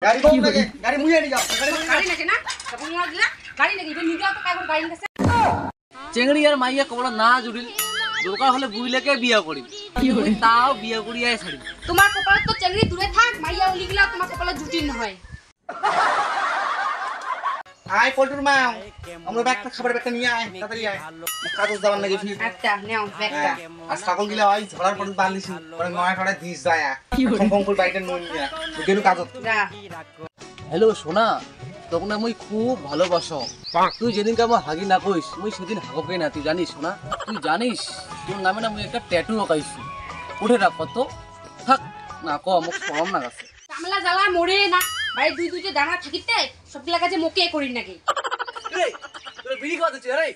গাড়ি বউ লাগে গাড়ি মুইয়া নি যাও গাড়ি নাকি না তখন মোর দিলা গাড়ি নাকি ইবে নিগা তো কাগর গাড়ি নাকি চেংড়ি আর মাইয়া কবলা না জুড়িল দরকার হলে বুইলেকে বিয়া করিম তাও বিয়া করিয়াই ছাড়িম। তোমার কপালে তো চেংড়ি দূরে থাক মাইয়া ওলি গিলা তোমার কপালে জুটি না হয়। আয় পল্টুর মা আমরা ব্যাগটা খাবার ব্যাগটা নিয়ে আয় তাড়াতাড়ি আয় কাজ যাবার নাকি ফির একটা নেও ব্যাগটা আর ছাগল গিলা ওই ঝড়ার পর বাঁধিছি পরে নয় ঠড়ে দিস যায় কম করে বাইটা নই নিয়া গেলু কাজ যা হ্যালো সোনা তখন আমি খুব ভালোবাসো তুই যেদিনকে আমার হাগি না কইস মুই সেদিন হাগকে না তুই জানিস সোনা তুই জানিস তোর নামে না মুই একটা ট্যাটু আঁকাইছি উঠে রাখ কত থাক না ক মোক শরম না গেছে কামলা জ্বালা মরে না ভাই দুই দুইটা দানা থাকিতে সবগুলা কাজে মোকে করি নাকি রে তোর বিড়ি খাওয়া দিচ্ছি রে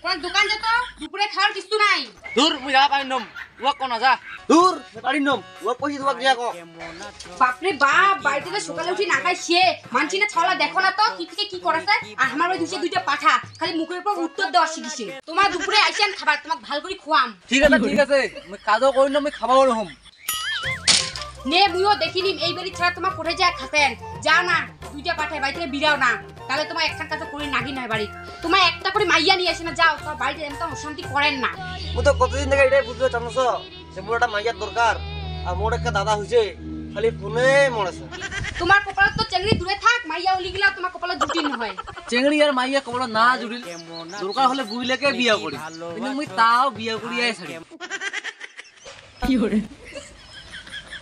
কোন দোকান যা তো দুপুরে খাওয়ার কিছু নাই দূর মুই যা পারি নম ওয়াক কোনা যা দূর পারি নম ওয়াক কইছি তোকে যা কো বাপরে বাপ বাড়িতে সকালে উঠি না খাই সে মানছি না ছাওলা দেখো না তো কি থেকে কি করেছে আর আমার ওই দুইটা পাঠা খালি মুখের উপর উত্তর দেওয়া শিখিছে তোমার দুপুরে আইছেন খাবার তোমাক ভাল করে খুয়াম ঠিক আছে মুই কাজও করি না মুই খাবাও রহম নে মুইও দেখিনি এই বাড়ি ছাড়া তোমার কোথায় যায় খাতেন যা না দুইটা পাঠায় বাড়ি থেকে বিরাও না তাহলে তোমার একখান কাজ করে নাগি নয় বাড়ি তোমার একটা করে মাইয়া নিয়ে আসে না যাও তোমার বাড়িতে এমন অশান্তি করেন না ও তো কতদিন থেকে এটাই বুঝতে চাচ্ছ যে মোর একটা মাইয়ার দরকার আর মোর একটা দাদা হইছে খালি ফোনে মরেছে তোমার কপালে তো চেংড়ি দূরে থাক মাইয়া ওলি গিলা তোমার কপালে জুটি না হয় চেংড়ি আর মাইয়া কবলা না জুড়িল দরকার হলে বুইলেকে বিয়া করি কিন্তু মুই তাও বিয়া করিয়াই ছাড়ি কি করে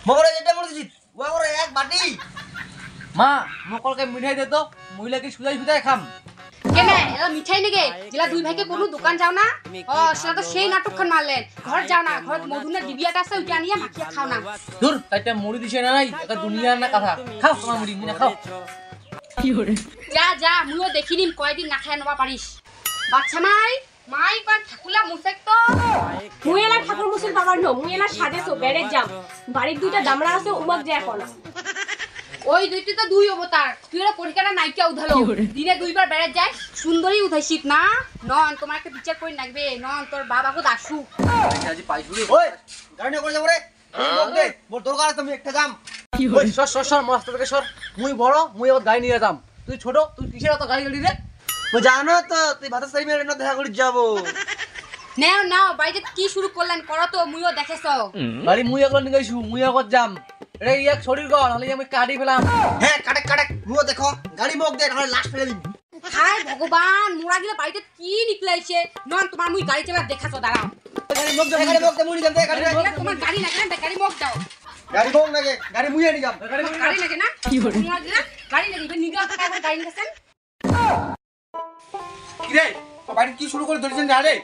মগরে যেটা বলছিস ওরে এক বাটি মা মকলকে মিঠাই দে তো মহিলা কি সুজাই সুজাই খাম কেনে এলা মিঠাই নেগে যেলা দুই ভাইকে কোনো দোকান যাও না ও সেটা তো সেই নাটকখান মারলেন ঘর যাও না ঘর মধুনা ডিবিয়াটা আছে ওইটা নিয়ে মাখিয়ে খাও না দূর তাইটা মুড়ি দিছে না নাই এটা দুনিয়ার না কথা খাও তোমার মুড়ি মিনা খাও কি করে যা যা মুইও দেখিনিম কয়দিন না খায় নবা পারিস বাচ্চা মাই কোন ঠাকুলা মুসেক তো মুই এলা ঠাকুর মুসির বাবার নো মুই এলা সাজেছো বেড়ে যাম বাড়ির দুইটা দামড়া আছে উমাক যায় কোনা ওই দুইটি তো দুই অবতার তুই এরা পরীক্ষাটা নাইকা উধালো দিনে দুইবার বেড়ে যায় সুন্দরী উঠাইছিস না নন তোমার একটা বিচার করে লাগবে নন তোর বাবাকে দাসু আজি পাইছু রে ওই গাড়ি করে যাব রে বক দে মোর দরকার আছে আমি একটা যাম ওই সর মস্ত থেকে সর মুই বড় মুই আবার গাড়ি নিয়ে যাম তুই ছোট তুই কিসের এত গাড়ি গাড়ি রে তো জানো তো তুই ভাতা সাই মেরে না দেখা করে যাব নাও বাইরে কি শুরু করলেন করো তো মুইও দেখেছ গাড়ি মুই একলা নিয়ে গাইছু মুই আগত যাম রে এক শরীর গল হলে আমি কাটি ফেলাম হ্যাঁ কাটে মুও দেখো গাড়ি বক দে তাহলে লাস্ট ফেলে দিবি হায় ভগবান মোরা গিলা বাড়িতে কি নিকলাইছে নন তোমার মুই গাড়ি চালা দেখাছো দাঁড়াও গাড়ি বক দে মুড়ি দেন দে গাড়ি তোমার গাড়ি লাগে না গাড়ি মুখ দাও গাড়ি বক লাগে গাড়ি মুইয়া নি যাম গাড়ি লাগে না মোরা গিলা গাড়ি লাগে ইবে নিগা তো কাগর গাড়ি নিছেন কি রে বাড়ি কি শুরু করে ধরেছেন রে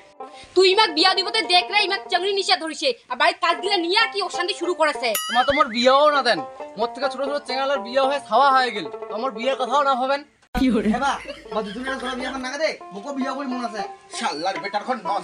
তুই ইমাক বিয়া দিবতে দেখ রে ইমাক চাংড়ি নিশা ধরিছে আর বাড়ির কাজ গিলা নিয়া কি অশান্তি শুরু করেছে তোমার তো মোর বিয়াও না দেন মোর থেকে ছোট ছোট চেঙ্গালার বিয়া হয়ে ছাওয়া হয়ে গেল আমার বিয়ের কথাও না ভাবেন কি করে হেবা মা দুজনের তোরা বিয়া কর না দে মোকো বিয়া করি মন আছে শালার বেটার খন নন